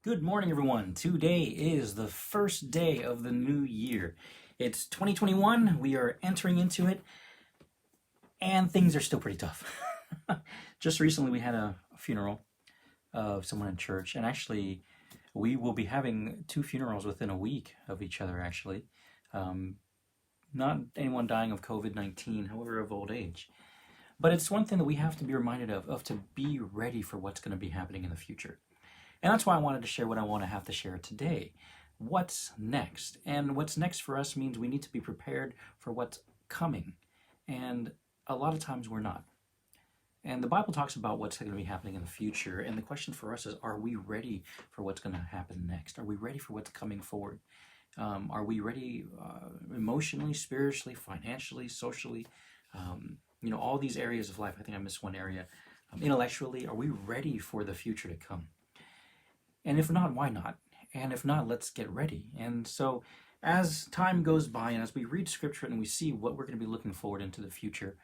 Good morning, everyone. Today is the first day of the new year. It's 2021. We are entering into it, and things are still pretty tough. Just recently, we had a funeral of someone in church, and actually, we will be having two funerals within a week of each other, actually. Um, not anyone dying of COVID 19, however, of old age. But it's one thing that we have to be reminded of to be ready for what's going to be happening in the future. And that's why I wanted to share what I want to have to share today. What's next? And what's next for us means we need to be prepared for what's coming. And a lot of times we're not. And the Bible talks about what's going to be happening in the future. And the question for us is, are we ready for what's going to happen next? Are we ready for what's coming forward? Are we ready emotionally, spiritually, financially, socially? All these areas of life. I think I missed one area. Intellectually, are we ready for the future to come? And if not, why not? And if not, let's get ready. And so, as time goes by and as we read scripture and we see what we're going to be looking forward into the future,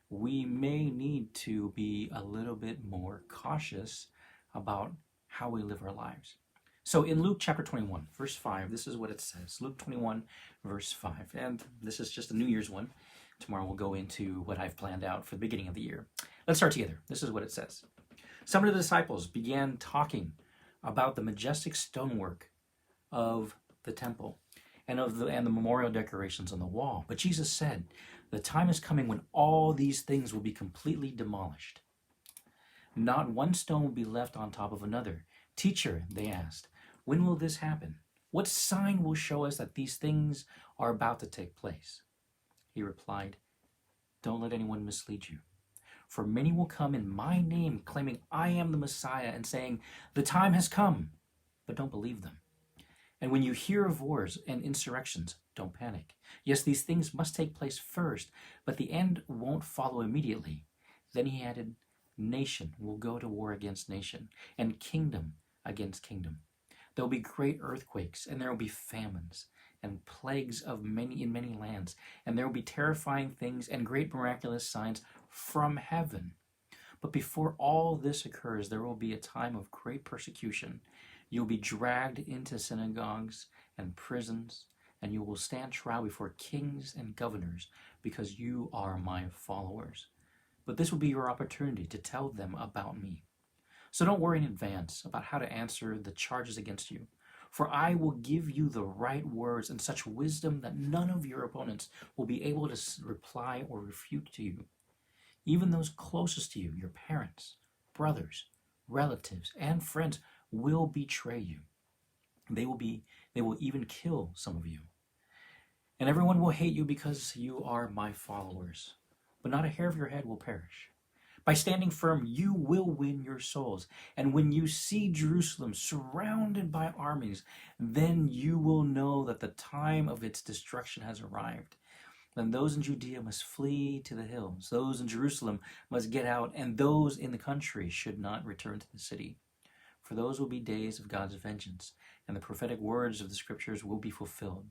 we may need to be a little bit more cautious about how we live our lives. So in Luke chapter 21, verse 5, this is what it says. Luke 21, verse 5. And this is just a New Year's one. Tomorrow we'll go into what I've planned out for the beginning of the year. Let's start together. This is what it says. Some of the disciples began talking about the majestic stonework of the temple and the memorial decorations on the wall. But Jesus said, "The time is coming when all these things will be completely demolished. Not one stone will be left on top of another." "Teacher," they asked, "when will this happen? What sign will show us that these things are about to take place?" He replied, "Don't let anyone mislead you. For many will come in my name, claiming I am the Messiah and saying, 'The time has come.' But don't believe them. And when you hear of wars and insurrections, don't panic. Yes, these things must take place first, but the end won't follow immediately." Then he added, "Nation will go to war against nation, and kingdom against kingdom. There will be great earthquakes, and there will be famines and plagues in many lands, and there will be terrifying things and great miraculous signs from heaven. But before all this occurs, there will be a time of great persecution. You'll be dragged into synagogues and prisons, and you will stand trial before kings and governors because you are my followers. But this will be your opportunity to tell them about me. So don't worry in advance about how to answer the charges against you, for I will give you the right words and such wisdom that none of your opponents will be able to reply or refute to you. Even those closest to you, your parents, brothers, relatives, and friends, will betray you. They will even kill some of you. And everyone will hate you because you are my followers. But not a hair of your head will perish. By standing firm, you will win your souls. And when you see Jerusalem surrounded by armies, then you will know that the time of its destruction has arrived. Then those in Judea must flee to the hills. Those in Jerusalem must get out, and those in the country should not return to the city. For those will be days of God's vengeance, and the prophetic words of the scriptures will be fulfilled.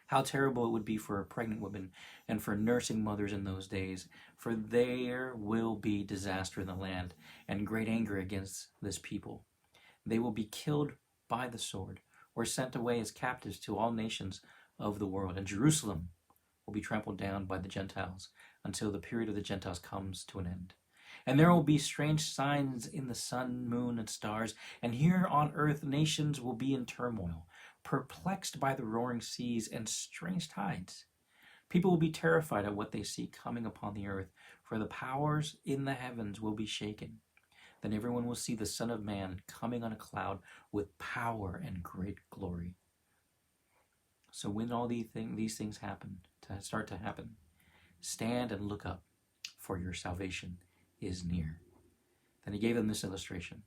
How terrible it would be for a pregnant woman and for nursing mothers in those days, for there will be disaster in the land and great anger against this people. They will be killed by the sword or sent away as captives to all nations of the world, and Jerusalem will be trampled down by the Gentiles until the period of the Gentiles comes to an end. And there will be strange signs in the sun, moon, and stars, and here on earth nations will be in turmoil, perplexed by the roaring seas and strange tides. People will be terrified at what they see coming upon the earth, for the powers in the heavens will be shaken. Then everyone will see the Son of Man coming on a cloud with power and great glory. So when all these things start to happen, stand and look up, for your salvation is near. Then he gave them this illustration.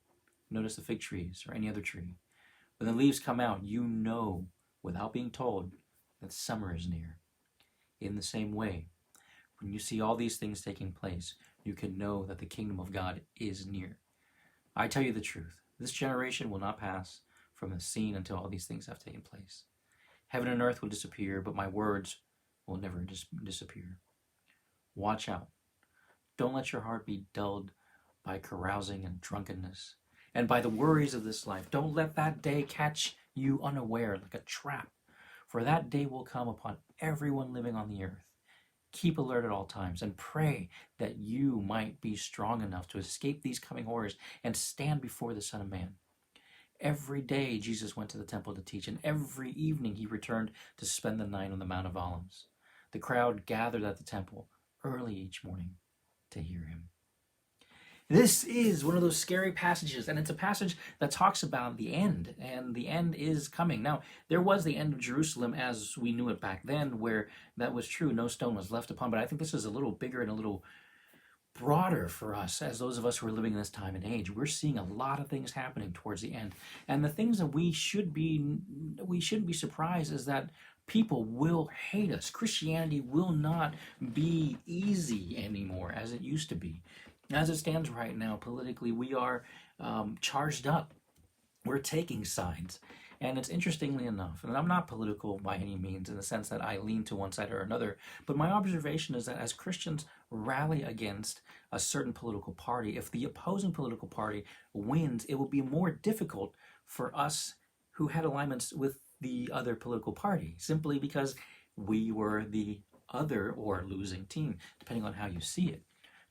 Notice the fig trees or any other tree. When the leaves come out, you know without being told that summer is near. In the same way, when you see all these things taking place, you can know that the kingdom of God is near. I tell you the truth, this generation will not pass from the scene until all these things have taken place. Heaven and earth will disappear, but my words will never disappear. Watch out. Don't let your heart be dulled by carousing and drunkenness, and by the worries of this life. Don't let that day catch you unaware like a trap, for that day will come upon everyone living on the earth. Keep alert at all times and pray that you might be strong enough to escape these coming horrors and stand before the Son of Man. Every day Jesus went to the temple to teach, and every evening he returned to spend the night on the Mount of Olives. The crowd gathered at the temple early each morning to hear him. This is one of those scary passages, and it's a passage that talks about the end, and the end is coming. Now, there was the end of Jerusalem as we knew it back then, where that was true, no stone was left upon, but I think this is a little bigger and a little broader for us as those of us who are living in this time and age. We're seeing a lot of things happening towards the end, and the things that we shouldn't be surprised is that people will hate us. Christianity will not be easy anymore as it used to be. As it stands right now, politically, we are charged up. We're taking sides. And it's interestingly enough, and I'm not political by any means in the sense that I lean to one side or another, but my observation is that as Christians rally against a certain political party, if the opposing political party wins, it will be more difficult for us who had alignments with the other political party, simply because we were the other or losing team, depending on how you see it.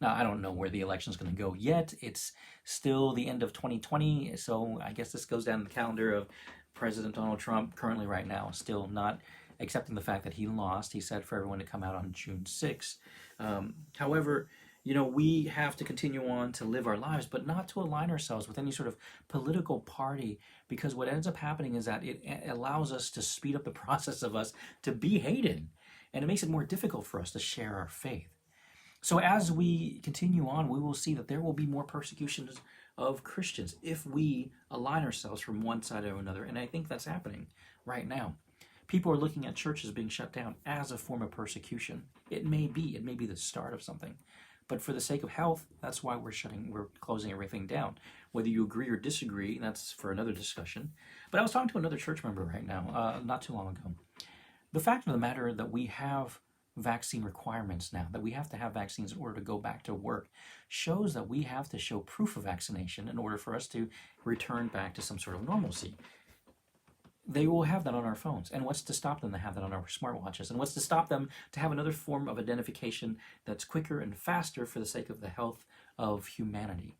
Now, I don't know where the election is going to go yet. It's still the end of 2020, so I guess this goes down the calendar of President Donald Trump currently right now, still not accepting the fact that he lost. He said for everyone to come out on June 6th. However, we have to continue on to live our lives, but not to align ourselves with any sort of political party, because what ends up happening is that it allows us to speed up the process of us to be hated, and it makes it more difficult for us to share our faith. So as we continue on, we will see that there will be more persecutions of Christians if we align ourselves from one side or another. And I think that's happening right now. People are looking at churches being shut down as a form of persecution. It may be the start of something. But for the sake of health, that's why we're closing everything down. Whether you agree or disagree, that's for another discussion. But I was talking to another church member right now, not too long ago. The fact of the matter that we have vaccine requirements now, that we have to have vaccines in order to go back to work, shows that we have to show proof of vaccination in order for us to return back to some sort of normalcy. They will have that on our phones. And what's to stop them to have that on our smartwatches? And what's to stop them to have another form of identification that's quicker and faster for the sake of the health of humanity?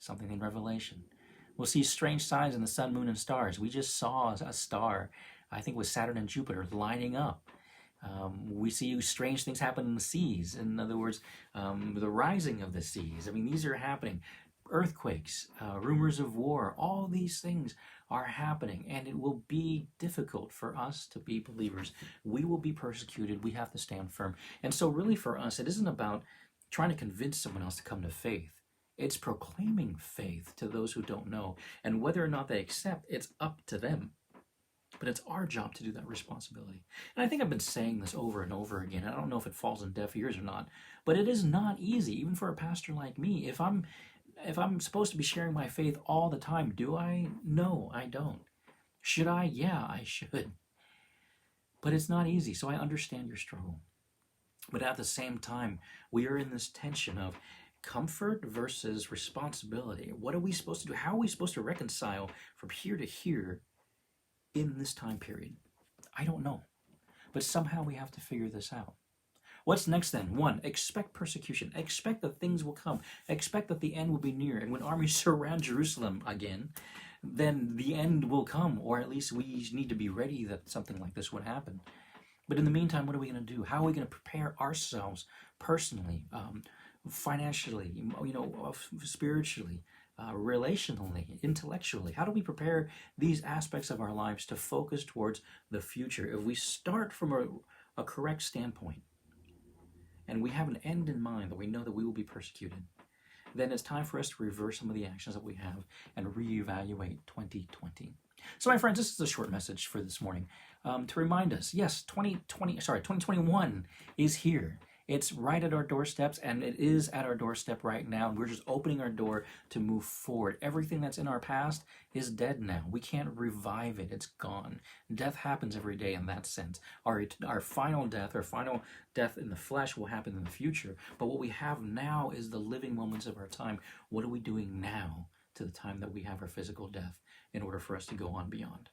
Something in Revelation. We'll see strange signs in the sun, moon, and stars. We just saw a star, I think it was Saturn and Jupiter, lining up. We see strange things happen in the seas. In other words, the rising of the seas. I mean, these are happening. Earthquakes, rumors of war, all these things are happening, and it will be difficult for us to be believers. We will be persecuted. We have to stand firm. And so really for us, it isn't about trying to convince someone else to come to faith. It's proclaiming faith to those who don't know. And whether or not they accept, it's up to them. But it's our job to do that responsibility. And I think I've been saying this over and over again. I don't know if it falls on deaf ears or not, but it is not easy, even for a pastor like me. If I'm supposed to be sharing my faith all the time, do I? No, I don't. Should I? Yeah, I should. But it's not easy, so I understand your struggle. But at the same time, we are in this tension of comfort versus responsibility. What are we supposed to do? How are we supposed to reconcile from here to here in this time period? I don't know. But somehow we have to figure this out. What's next then? 1, expect persecution. Expect that things will come. Expect that the end will be near. And when armies surround Jerusalem again, then the end will come. Or at least we need to be ready that something like this would happen. But in the meantime, what are we going to do? How are we going to prepare ourselves personally, financially, spiritually, relationally, intellectually? How do we prepare these aspects of our lives to focus towards the future? If we start from a correct standpoint, and we have an end in mind that we know that we will be persecuted, then it's time for us to reverse some of the actions that we have and reevaluate 2020. So my friends, this is a short message for this morning to remind us, yes, 2021 is here. It's right at our doorsteps, and it is at our doorstep right now. We're just opening our door to move forward. Everything that's in our past is dead now. We can't revive it. It's gone. Death happens every day in that sense. Our final death in the flesh will happen in the future. But what we have now is the living moments of our time. What are we doing now to the time that we have our physical death in order for us to go on beyond.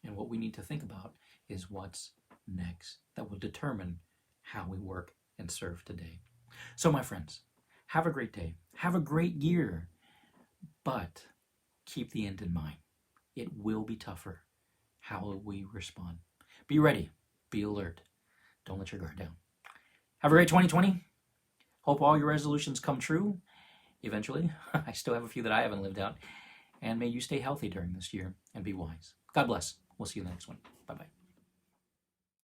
And what we need to think about is what's next that will determine how we work and serve today. So, my friends, have a great day. Have a great year. But keep the end in mind. It will be tougher. How will we respond? Be ready. Be alert. Don't let your guard down. Have a great 2020. Hope all your resolutions come true eventually. I still have a few that I haven't lived out. And may you stay healthy during this year and be wise. God bless. We'll see you in the next one. Bye-bye.